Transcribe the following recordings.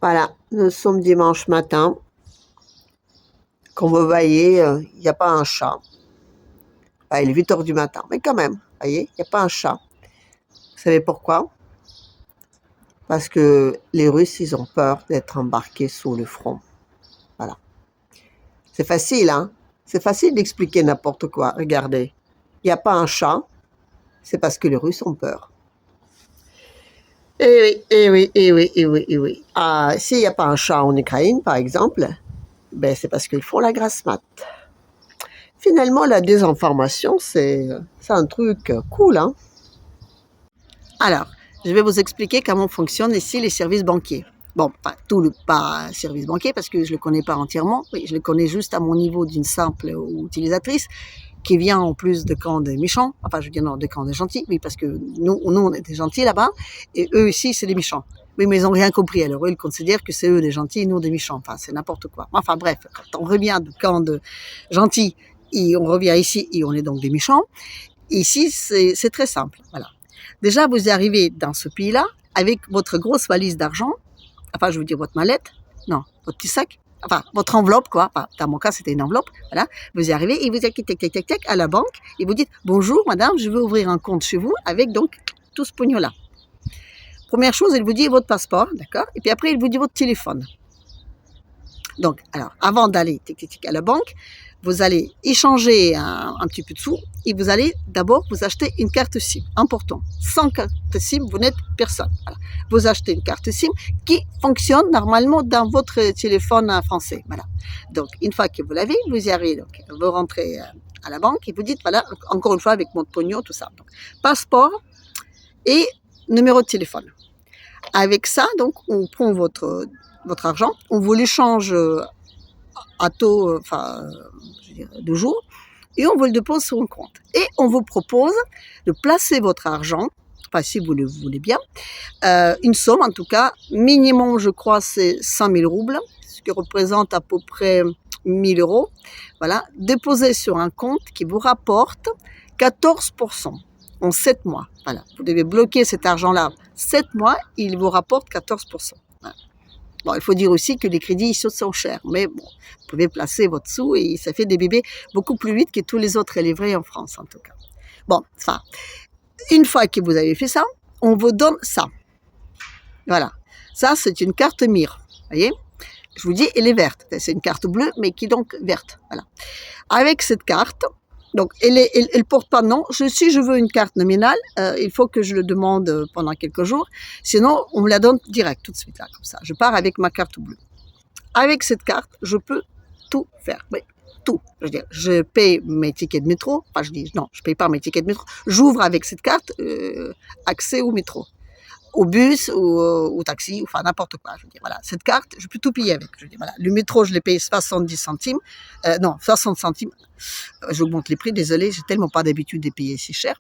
Voilà, nous sommes dimanche matin. Comme vous voyez, il n'y a pas un chat. Ah, il est 8 heures du matin, mais quand même, vous voyez, il n'y a pas un chat. Vous savez pourquoi? Parce que les Russes, ils ont peur d'être embarqués sous le front. Voilà. C'est facile, hein? C'est facile d'expliquer n'importe quoi. Regardez, il n'y a pas un chat, c'est parce que les Russes ont peur. Eh oui, eh oui, eh oui, eh oui, eh oui. Ah, s'il n'y a pas un chat en Ukraine, par exemple, ben c'est parce qu'ils font la grasse mat. Finalement, la désinformation, c'est un truc cool, hein? Alors, je vais vous expliquer comment fonctionnent ici les services banquiers. Bon, pas service banquier parce que je le connais pas entièrement. Oui, je le connais juste à mon niveau d'une simple utilisatrice qui vient en plus de camp des méchants. Enfin, je veux dire, non, de camp des gentils. Oui, parce que nous on est des gentils là-bas et eux ici, c'est des méchants. Oui, mais ils ont rien compris. Alors, eux, ils considèrent que c'est eux des gentils et nous des méchants. Enfin, c'est n'importe quoi. Enfin, bref, quand on revient du camp de gentils et on revient ici et on est donc des méchants, ici, c'est très simple. Voilà. Déjà, vous arrivez dans ce pays-là avec votre grosse valise d'argent, enfin, je veux dire votre mallette, non, votre petit sac, enfin, votre enveloppe, quoi. Enfin, dans mon cas, c'était une enveloppe, voilà. Vous y arrivez et vous dites, tac, à la banque, et vous dites, bonjour, madame, je veux ouvrir un compte chez vous avec donc tout ce pognon-là. Première chose, il vous dit votre passeport, d'accord, et puis après, il vous dit votre téléphone. Donc, alors, avant d'aller à la banque, vous allez échanger un petit peu de sous et vous allez d'abord vous acheter une carte SIM. Important. Sans carte SIM, vous n'êtes personne. Voilà. Vous achetez une carte SIM qui fonctionne normalement dans votre téléphone français. Voilà. Donc, une fois que vous l'avez, vous y arrivez. Donc, vous rentrez à la banque et vous dites, voilà, encore une fois, avec mon pognon, tout ça. Donc, passeport et numéro de téléphone. Avec ça, donc, on prend votre argent, on vous l'échange à taux, de jour, et on vous le dépose sur un compte. Et on vous propose de placer votre argent, enfin si vous le voulez bien, une somme en tout cas, minimum je crois c'est 100 000 roubles, ce qui représente à peu près 1000 euros, voilà, déposé sur un compte qui vous rapporte 14% en 7 mois. Voilà, vous devez bloquer cet argent-là 7 mois, il vous rapporte 14%. Voilà. Bon, il faut dire aussi que les crédits sont chers, mais bon, vous pouvez placer votre sous et ça fait des bébés beaucoup plus vite que tous les autres livrés en France, en tout cas. Bon, enfin, une fois que vous avez fait ça, on vous donne ça. Voilà. Ça, c'est une carte MIR. Voyez? Je vous dis, elle est verte. C'est une carte bleue, mais qui est donc verte. Voilà. Avec cette carte, donc, elle porte pas de nom. Si je veux une carte nominale, il faut que je le demande pendant quelques jours. Sinon, on me la donne direct, tout de suite, là, comme ça. Je pars avec ma carte bleue. Avec cette carte, je peux tout faire. Oui, tout. Je veux dire, je paye mes tickets de métro. Enfin, je dis, non, je paye pas mes tickets de métro. J'ouvre avec cette carte accès au métro, au bus, au taxi, enfin n'importe quoi. Je veux dire, voilà, cette carte, je peux tout payer avec. Je veux dire, voilà, le métro, je l'ai payé 70 centimes. Non, 60 centimes. J'augmente les prix, désolé, j'ai tellement pas d'habitude de payer si cher.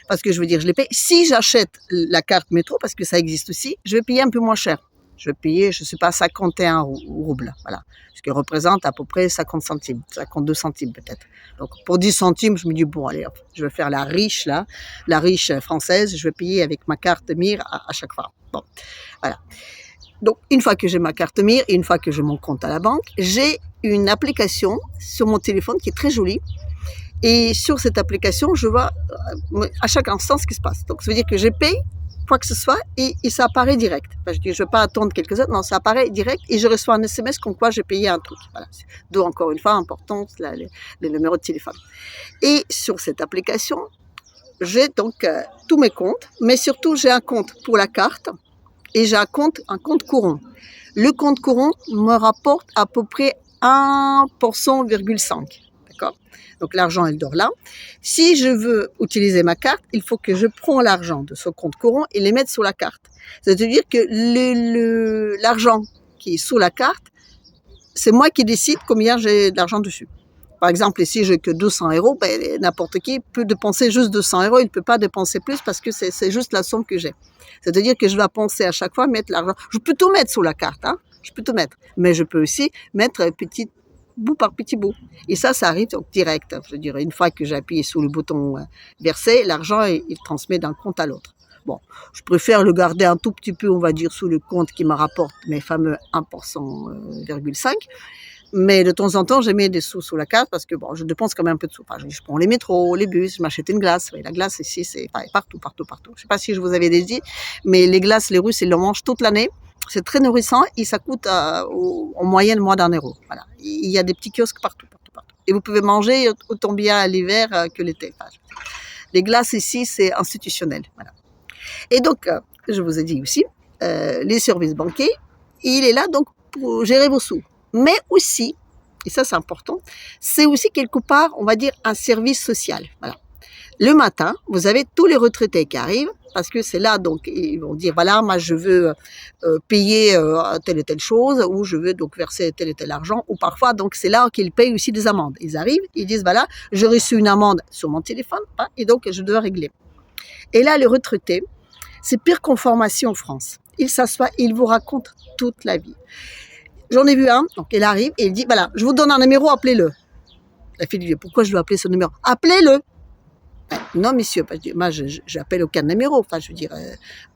Parce que je veux dire, je les paye. Si j'achète la carte métro, parce que ça existe aussi, je vais payer un peu moins cher. Je vais payer, je sais pas, 51 roubles, voilà. Ce qui représente à peu près 50 centimes, 52 centimes peut-être. Donc, pour 10 centimes, je me dis, bon, allez, je vais faire la riche, là, la riche française, je vais payer avec ma carte MIR à chaque fois. Bon, voilà. Donc, une fois que j'ai ma carte MIR et une fois que j'ai mon compte à la banque, j'ai une application sur mon téléphone qui est très jolie. Et sur cette application, je vois à chaque instant ce qui se passe. Donc, ça veut dire que je paye quoi que ce soit et ça apparaît direct. Enfin, je dis, je ne vais pas attendre quelques heures, non, ça apparaît direct et je reçois un SMS comme quoi j'ai payé un truc. Voilà. D'où encore une fois, important, le numéro de téléphone. Et sur cette application, j'ai donc tous mes comptes, mais surtout j'ai un compte pour la carte et j'ai un compte courant. Le compte courant me rapporte à peu près 1,5%. D'accord ? Donc l'argent, il dort là. Si je veux utiliser ma carte, il faut que je prends l'argent de ce compte courant et les mette sur la carte. C'est-à-dire que l'argent qui est sous la carte, c'est moi qui décide combien j'ai d'argent dessus. Par exemple, ici, j'ai que 200 euros, ben, n'importe qui peut dépenser juste 200 euros, il ne peut pas dépenser plus parce que c'est juste la somme que j'ai. C'est-à-dire que je dois penser à chaque fois mettre l'argent. Je peux tout mettre sur la carte, hein, je peux tout mettre, mais je peux aussi mettre petit bout par petit bout. Et ça arrive donc direct. Je veux dire, une fois que j'ai appuyé sur le bouton verser, l'argent, il transmet d'un compte à l'autre. Bon, je préfère le garder un tout petit peu, on va dire, sous le compte qui me rapporte mes fameux 1,5%. Mais de temps en temps, je mets des sous sous la carte parce que bon, je dépense quand même un peu de sous. Enfin, je prends les métros, les bus, je m'achète une glace. Oui, la glace ici, c'est partout. Je sais pas si je vous avais dit, mais les glaces, les Russes, ils le mangent toute l'année. C'est très nourrissant et ça coûte en moyenne moins d'1 euro. Voilà. Il y a des petits kiosques partout. Et vous pouvez manger autant bien à l'hiver que l'été. Enfin, les glaces ici, c'est institutionnel. Voilà. Et donc, je vous ai dit aussi, les services banquiers, il est là donc pour gérer vos sous. Mais aussi, et ça c'est important, c'est aussi quelque part, on va dire, un service social. Voilà. Le matin, vous avez tous les retraités qui arrivent, parce que c'est là, donc, ils vont dire, voilà, moi je veux payer telle et telle chose, ou je veux donc verser tel et tel argent, ou parfois, donc c'est là qu'ils payent aussi des amendes. Ils arrivent, ils disent, voilà, j'ai reçu une amende sur mon téléphone, et donc je dois régler. Et là, les retraités, c'est pire qu'en formation en France. Ils s'assoient, ils vous racontent toute la vie. J'en ai vu un, donc il arrive et il dit, voilà, je vous donne un numéro, appelez-le. La fille lui dit, pourquoi je dois appeler ce numéro? Appelez-le. Non, monsieur, moi, j'appelle aucun numéro. Enfin, je veux dire,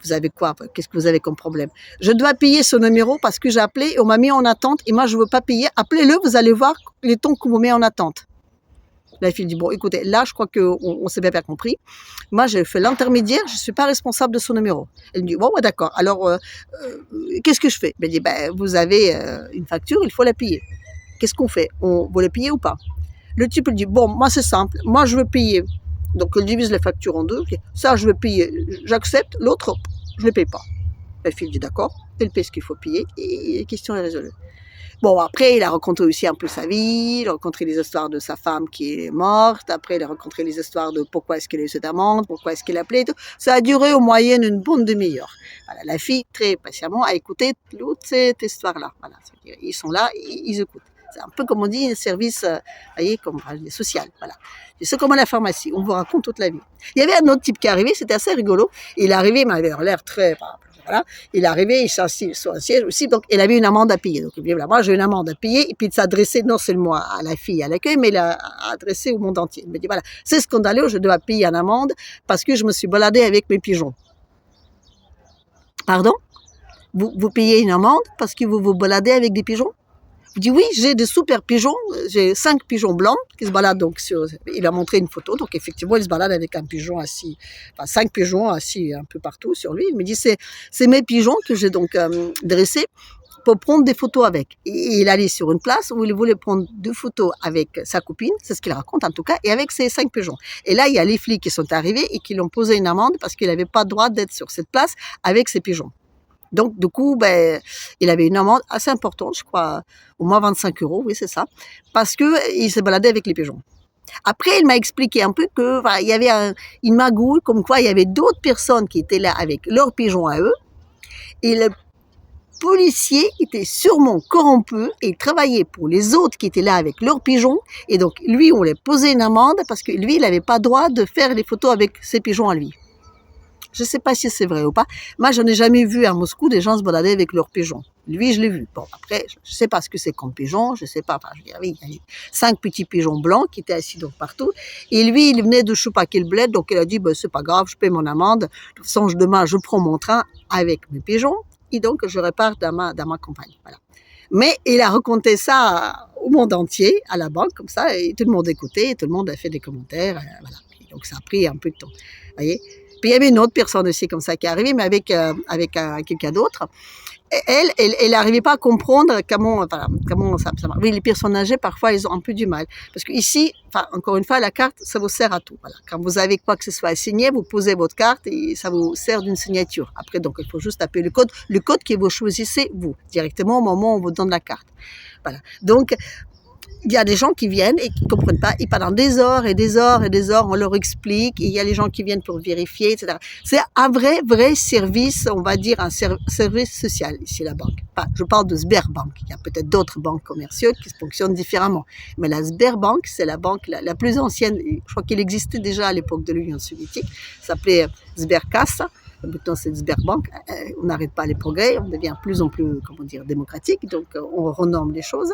vous avez quoi? Qu'est-ce que vous avez comme problème? Je dois payer ce numéro parce que j'ai appelé et on m'a mis en attente et moi, je ne veux pas payer. Appelez-le, vous allez voir les temps qu'on vous met en attente. La fille dit, bon, écoutez, là, je crois qu'on s'est bien compris. Moi, j'ai fait l'intermédiaire, je ne suis pas responsable de son numéro. Elle me dit, bon, ouais, d'accord. Alors, qu'est-ce que je fais? Elle dit, vous avez une facture, il faut la payer. Qu'est-ce qu'on fait? Vous la payer ou pas? Le type lui dit, bon, moi, c'est simple. Moi, je veux payer. Donc, elle divise les factures en deux. Ça, je veux payer. J'accepte. L'autre, je ne le paye pas. La fille dit, d'accord. Elle paye ce qu'il faut payer et la question est résolue. Bon, après, il a rencontré aussi un peu sa vie, il a rencontré les histoires de sa femme qui est morte, après, il a rencontré les histoires de pourquoi est-ce qu'il a eu cette amende, pourquoi est-ce qu'il a appelé et tout. Ça a duré en moyenne une bonne demi-heure. Voilà, la fille, très patiemment, a écouté toute cette histoire-là. Voilà, ils sont là, ils écoutent. C'est un peu comme on dit, un service, voyez, comme social. Voilà. C'est comme à la pharmacie, on vous raconte toute la vie. Il y avait un autre type qui est arrivé, c'était assez rigolo. Il est arrivé, mais il avait l'air très... Voilà. Il est arrivé, il s'est assis sur un siège aussi, donc il avait une amende à payer. Donc il dit, voilà, moi j'ai une amende à payer, et puis il s'adressait non seulement à la fille à l'accueil, mais il a adressé au monde entier. Il me dit, voilà, c'est scandaleux, je dois payer une amende parce que je me suis baladé avec mes pigeons. Pardon? Vous payez une amende parce que vous vous baladez avec des pigeons? Vous dites, oui, j'ai des super pigeons, j'ai 5 pigeons blancs qui se baladent donc sur... Il a montré une photo, donc effectivement, il se balade avec un pigeon assis, enfin 5 pigeons assis un peu partout sur lui. Il me dit, c'est mes pigeons que j'ai donc dressés pour prendre des photos avec. Et il allait sur une place où il voulait prendre 2 photos avec sa copine, c'est ce qu'il raconte en tout cas, et avec ses 5 pigeons. Et là, il y a les flics qui sont arrivés et qui lui ont posé une amende parce qu'il n'avait pas le droit d'être sur cette place avec ses pigeons. Donc, du coup, il avait une amende assez importante, je crois, au moins 25 €, oui, c'est ça, parce qu'il s'est baladé avec les pigeons. Après, il m'a expliqué un peu il y avait une magouille, comme quoi il y avait d'autres personnes qui étaient là avec leurs pigeons à eux, et le policier était sûrement corrompu et il travaillait pour les autres qui étaient là avec leurs pigeons, et donc lui, on lui posait une amende parce que lui, il n'avait pas le droit de faire les photos avec ses pigeons à lui. Je ne sais pas si c'est vrai ou pas. Moi, je n'ai jamais vu à Moscou des gens se balader avec leurs pigeons. Lui, je l'ai vu. Bon, après, je ne sais pas ce que c'est comme pigeon, je ne sais pas. Enfin, je veux dire, oui, il y avait 5 petits pigeons blancs qui étaient assis donc partout. Et lui, il venait de je sais pas quel bled, donc il a dit, c'est pas grave, je paie mon amende. De toute façon, demain, je prends mon train avec mes pigeons et donc je repars dans ma campagne. Voilà. Mais il a raconté ça au monde entier, à la banque, comme ça, et tout le monde écoutait, et tout le monde a fait des commentaires. Voilà. Et donc, ça a pris un peu de temps. Vous voyez? Puis il y avait une autre personne aussi comme ça qui est arrivée, mais avec quelqu'un d'autre. Elle n'arrivait pas à comprendre comment ça marche. Oui, les personnes âgées, parfois, ils ont un peu du mal. Parce qu'ici, encore une fois, la carte, ça vous sert à tout. Voilà. Quand vous avez quoi que ce soit à signer, vous posez votre carte et ça vous sert d'une signature. Après, donc, il faut juste taper le code que vous choisissez, vous, directement au moment où on vous donne la carte. Voilà. Donc, il y a des gens qui viennent et qui ne comprennent pas, et pendant des heures et des heures et des heures, on leur explique, et il y a les gens qui viennent pour vérifier, etc. C'est un vrai service, on va dire un service social, ici, la banque. Je parle de Sberbank, il y a peut-être d'autres banques commerciales qui fonctionnent différemment, mais la Sberbank, c'est la banque la plus ancienne, je crois qu'elle existait déjà à l'époque de l'Union soviétique, ça s'appelait Sberkassa. Maintenant, c'est Sberbank. On n'arrête pas les progrès, on devient de plus en plus, démocratique, donc on renomme les choses.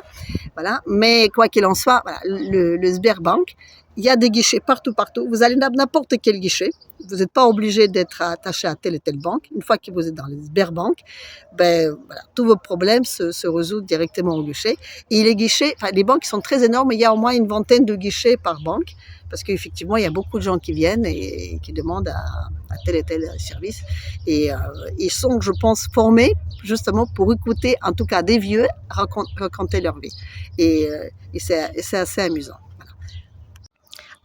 Voilà. Mais quoi qu'il en soit, voilà, le Sberbank, Il y a des guichets partout. Vous allez dans n'importe quel guichet. Vous n'êtes pas obligé d'être attaché à telle et telle banque. Une fois que vous êtes dans les Sberbank, voilà, tous vos problèmes se résolvent directement au guichet. Et les guichets, les banques sont très énormes. Il y a au moins une vingtaine de guichets par banque. Parce qu'effectivement, il y a beaucoup de gens qui viennent et qui demandent à tel et tel service. Et ils sont, je pense, formés justement pour écouter, en tout cas des vieux, raconter leur vie. Et c'est assez amusant.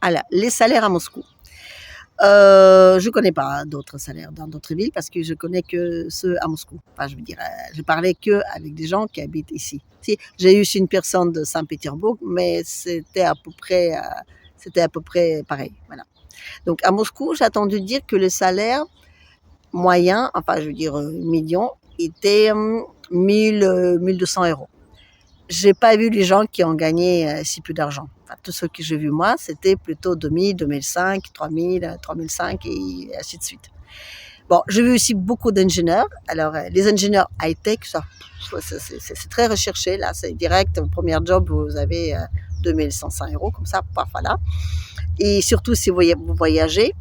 Alors, les salaires à Moscou. Je connais pas d'autres salaires dans d'autres villes parce que je connais que ceux à Moscou. Enfin, je veux dire, je parlais que avec des gens qui habitent ici. Si, j'ai eu aussi une personne de Saint-Pétersbourg, mais c'était à peu près pareil. Voilà. Donc, à Moscou, j'ai entendu dire que le salaire moyen, enfin, je veux dire, million, était 1200 €. J'ai pas vu les gens qui ont gagné si peu d'argent. Enfin, tous ceux que j'ai vus moi, c'était plutôt 2000, 2005, 3000, 3005 et ainsi de suite. Bon, j'ai vu aussi beaucoup d'ingénieurs. Alors, les ingénieurs high-tech, c'est très recherché. Là, c'est direct. Au premier job, vous avez 2500 € comme ça, paf, voilà. Et surtout, si vous voyagez,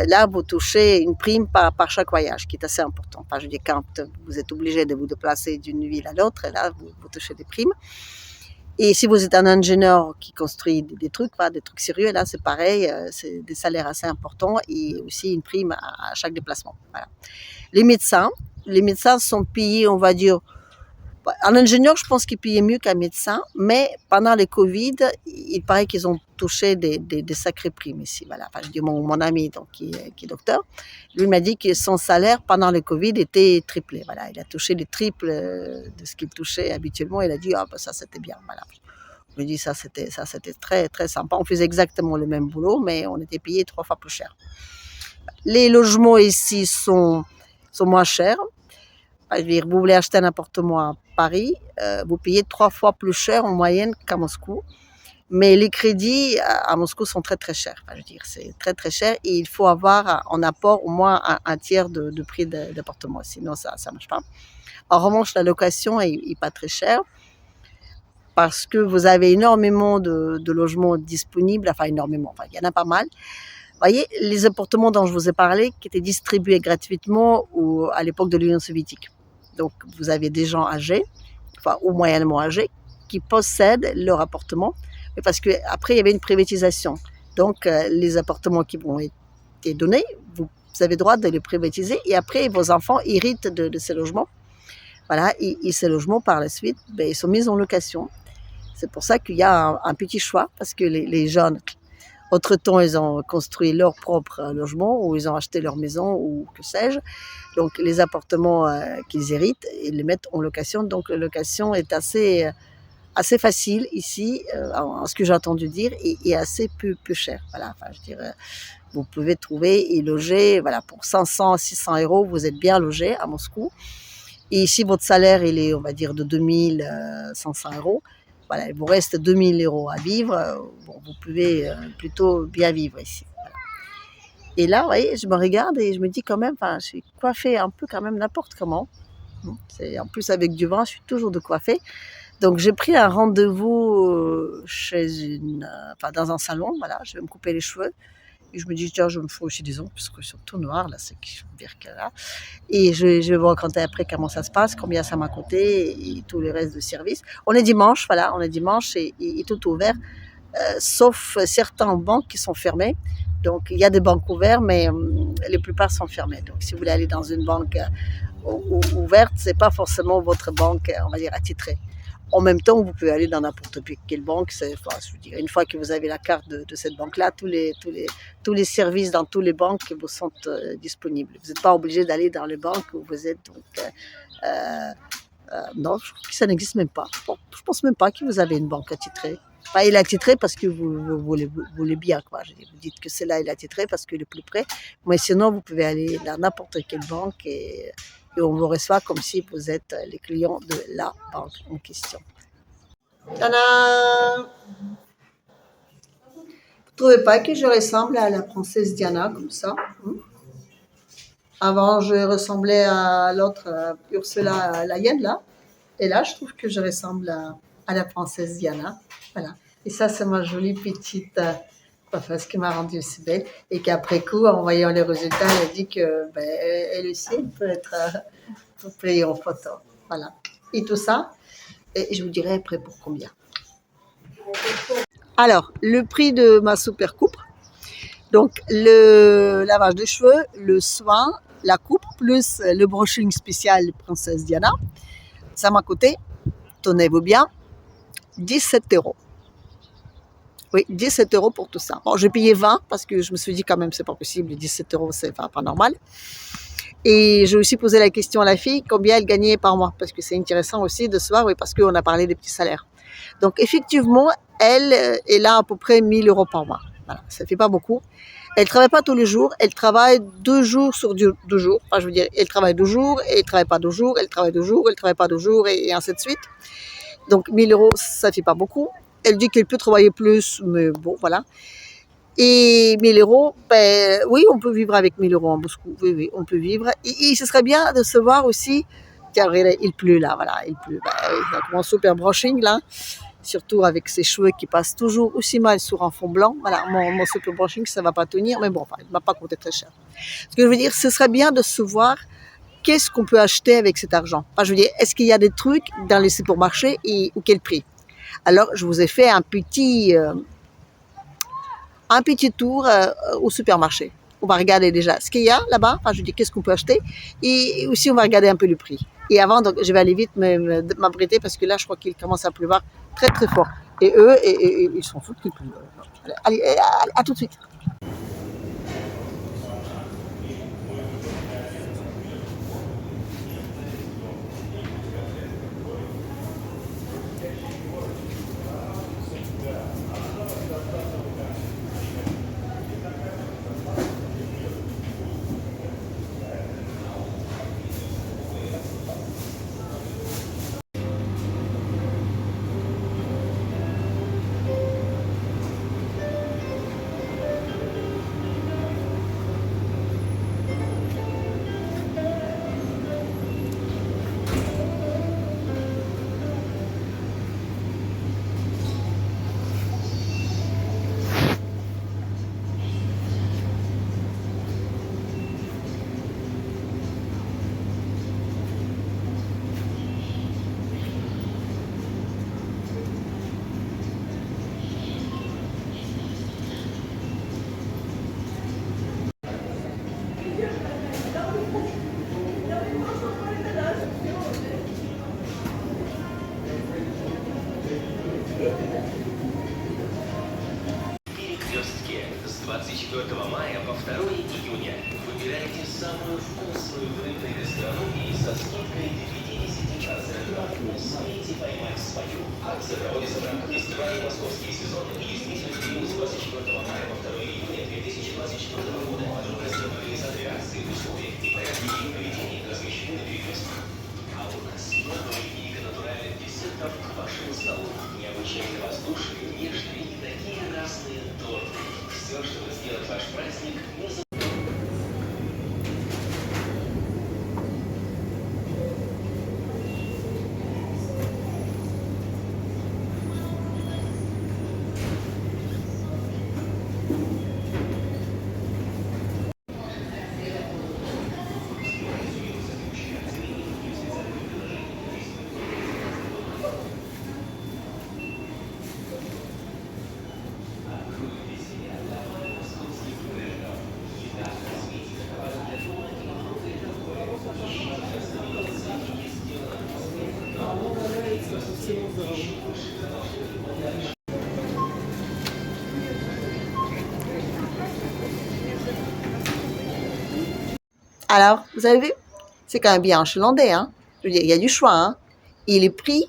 là, vous touchez une prime par chaque voyage, qui est assez important. Enfin, je dis, quand vous êtes obligé de vous déplacer d'une ville à l'autre, là, vous touchez des primes. Et si vous êtes un ingénieur qui construit des trucs sérieux, là, c'est pareil, c'est des salaires assez importants et aussi une prime à chaque déplacement. Voilà. Les médecins sont payés, on va dire, un ingénieur, je pense qu'il payait mieux qu'un médecin, mais pendant les Covid, il paraît qu'ils ont touché des sacrées primes ici. Voilà. Enfin, je dis mon ami donc, qui est docteur, lui m'a dit que son salaire pendant le Covid était triplé. Voilà. Il a touché les triples de ce qu'il touchait habituellement. Il a dit, ça c'était bien. Voilà. Je lui ai dit, ça c'était très, très sympa. On faisait exactement le même boulot, mais on était payé 3 fois plus cher. Les logements ici sont moins chers. Je veux dire, vous voulez acheter un appartement à Paris, vous payez 3 fois plus cher en moyenne qu'à Moscou. Mais les crédits à Moscou sont très très chers. Enfin, je veux dire, c'est très très cher et il faut avoir en apport au moins un tiers de prix d'appartement. Sinon, ça ne marche pas. En revanche, la location est pas très chère parce que vous avez énormément de logements disponibles. Enfin, énormément. Enfin, il y en a pas mal. Vous voyez, les appartements dont je vous ai parlé qui étaient distribués gratuitement à l'époque de l'Union soviétique. Donc, vous avez des gens âgés, enfin, ou moyennement âgés, qui possèdent leur appartement. Parce qu'après, il y avait une privatisation. Donc, les appartements qui vont être donnés, vous avez le droit de les privatiser. Et après, vos enfants héritent de ces logements. Voilà, et ces logements, par la suite, ils sont mis en location. C'est pour ça qu'il y a un petit choix, parce que les jeunes, entre-temps, ils ont construit leur propre logement, ou ils ont acheté leur maison, ou que sais-je. Donc, les appartements qu'ils héritent, ils les mettent en location. Donc, la location est assez facile ici, en ce que j'ai entendu dire, et assez peu cher. Voilà, enfin, je dirais, vous pouvez trouver et loger, voilà, pour 500, 600 €, vous êtes bien logé à Moscou. Et ici, votre salaire, il est, on va dire, de 2500 €. Voilà, il vous reste 2000 € à vivre. Bon, vous pouvez plutôt bien vivre ici. Voilà. Et là, vous voyez, je me regarde et je me dis quand même, je suis coiffée un peu quand même n'importe comment. En plus, avec du vin, je suis toujours de coiffer. Donc, j'ai pris un rendez-vous dans un salon. Voilà, je vais me couper les cheveux. Et je me dis, tiens, je me fais aussi des ongles, parce que c'est tout noir, là, c'est qui dire que là. Et je vais vous raconter après comment ça se passe, combien ça m'a coûté et tout le reste de service. On est dimanche, voilà, et tout ouvert, sauf certains banques qui sont fermés. Donc, il y a des banques ouvertes, mais la plupart sont fermées. Donc, si vous voulez aller dans une banque ouverte, c'est pas forcément votre banque, on va dire, attitrée. En même temps, vous pouvez aller dans n'importe quelle banque. Je veux dire, une fois que vous avez la carte de cette banque-là, tous les services dans toutes les banques vous sont disponibles. Vous n'êtes pas obligé d'aller dans les banques où vous êtes. Donc, non, je crois que ça n'existe même pas. Bon, je pense même pas que vous avez une banque attitrée. Enfin, il est attitré parce que vous voulez bien, quoi. Vous dites que celle-là, il est attitré parce qu'il est plus près. Mais sinon, vous pouvez aller dans n'importe quelle banque et on vous reçoit comme si vous êtes les clients de la banque en question. Tadam! Vous ne trouvez pas que je ressemble à la princesse Diana comme ça? Avant, je ressemblais à l'autre, Ursula Leyen, là. Et là, je trouve que je ressemble à la princesse Diana. Voilà. Et ça, c'est ma jolie petite Enfin, ce qui m'a rendue aussi belle. Et qu'après coup, en voyant les résultats, elle a dit que elle aussi, elle peut être prise en photo. Voilà. Et tout ça, et je vous dirai après pour combien. Alors, le prix de ma super coupe, donc le lavage de cheveux, le soin, la coupe, plus le brushing spécial Princesse Diana, ça m'a coûté, tenez-vous bien, 17 €. Oui, 17 € pour tout ça. Bon, j'ai payé 20 parce que je me suis dit quand même, c'est pas possible, 17 €, c'est pas normal. Et j'ai aussi posé la question à la fille, combien elle gagnait par mois, parce que c'est intéressant aussi de se voir, oui, parce qu'on a parlé des petits salaires. Donc, effectivement, elle a à peu près 1 000 € par mois. Voilà, ça fait pas beaucoup. Elle travaille pas tous les jours, elle travaille 2 jours sur 2 jours. Enfin, je veux dire, elle travaille 2 jours, et elle travaille pas 2 jours, elle travaille 2 jours, elle travaille pas 2 jours, et ainsi de suite. Donc, 1 000 €, ça fait pas beaucoup. Elle dit qu'elle peut travailler plus, mais bon, voilà. Et 1 000 €, ben oui, on peut vivre avec 1 000 € en Moscou. Oui, oui, on peut vivre. Et ce serait bien de se voir aussi, car il pleut là, voilà, il pleut. Ben, oui, donc mon super brushing là, surtout avec ses cheveux qui passent toujours aussi mal sur un fond blanc. Voilà, mon super brushing, ça va pas tenir, mais bon, enfin, il m'a pas coûté très cher. Ce que je veux dire, ce serait bien de se voir qu'est-ce qu'on peut acheter avec cet argent. Enfin, je veux dire, est-ce qu'il y a des trucs dans les supermarchés et ou quel prix? Alors, je vous ai fait un petit tour au supermarché. On va regarder déjà ce qu'il y a là-bas. Enfin, je dis qu'est-ce qu'on peut acheter. Et aussi, on va regarder un peu le prix. Et avant, donc, je vais aller vite m'abriter parce que là, je crois qu'il commence à pleuvoir très, très fort. Et eux, ils s'en foutent qu'il pleuve. Allez, à tout de suite. Перекрестки с 24 мая по 2 июня. Выбирайте самую вкусную в рыбной гастрономии со скидкой 50%. Успейте поймать свою. Акция проводится в рамках фестиваля «Московский сезон» и действительно с 24 мая по 2 июня 2024 года. Подробности в организации акции в условиях и порядке их проведения размещены на перекрестках. А у нас много натуральных десертов к вашему столу. Необычайно воздушные, нежные и такие разные торты. Все, чтобы сделать ваш праздник незабываемым. Alors, vous avez vu? C'est quand même bien achalandé, hein? Je veux dire, il y a du choix, hein? Et les prix,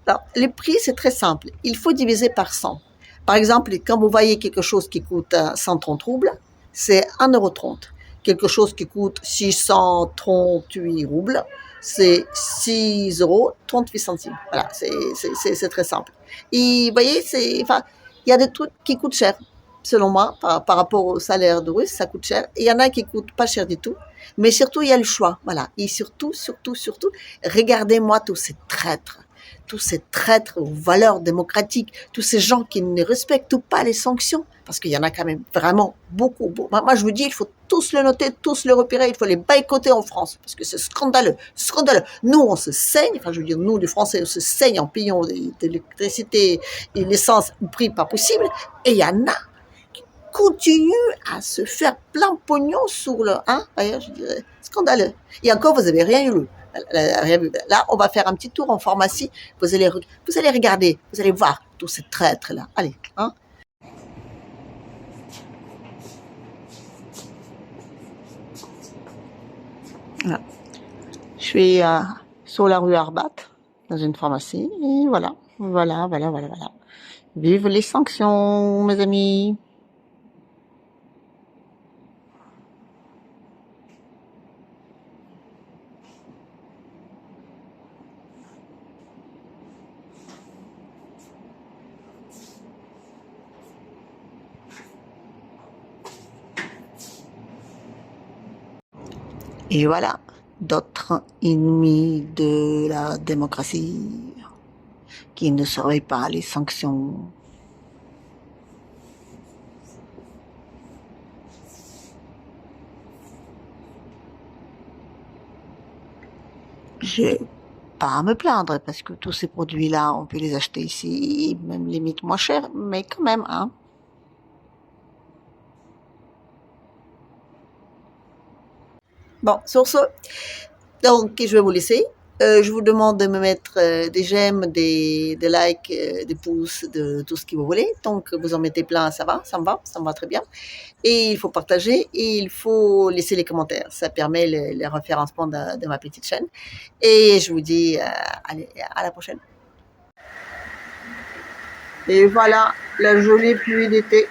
alors, les prix, c'est très simple. Il faut diviser par 100. Par exemple, quand vous voyez quelque chose qui coûte 130 roubles, c'est 1,30 €. Quelque chose qui coûte 638 roubles, c'est 6,38 €. Voilà, c'est très simple. Et vous voyez, enfin, il y a des trucs qui coûtent cher, selon moi, par rapport au salaire de Russe, ça coûte cher. Et il y en a qui coûtent pas cher du tout. Mais surtout, il y a le choix. Voilà. Et surtout, regardez-moi tous ces traîtres aux valeurs démocratiques, tous ces gens qui ne respectent pas les sanctions, parce qu'il y en a quand même vraiment beaucoup. Moi, je vous dis, il faut tous le noter, tous le repérer, il faut les boycotter en France, parce que c'est scandaleux, scandaleux. Nous, on se saigne, enfin, je veux dire, nous, les Français, on se saigne en payant de l'électricité et l'essence au prix pas possible, et il y en a continue à se faire plein pognon sur le, je dirais, scandaleux. Et encore, vous avez rien eu. Là, on va faire un petit tour en pharmacie. Vous allez regarder, vous allez voir tous ces traîtres-là. Allez, Voilà. Je suis sur la rue Arbat, dans une pharmacie, et voilà. Vive les sanctions, mes amis. Et voilà, d'autres ennemis de la démocratie qui ne seraient pas les sanctions. J'ai pas à me plaindre parce que tous ces produits-là, on peut les acheter ici, même limite moins cher, mais quand même, Bon, sur ce, donc je vais vous laisser. Je vous demande de me mettre des j'aime, des likes, des pouces, de tout ce que vous voulez. Donc vous en mettez plein, ça me va très bien. Et il faut partager et il faut laisser les commentaires. Ça permet le référencement de ma petite chaîne. Et je vous dis allez, à la prochaine. Et voilà la jolie pluie d'été.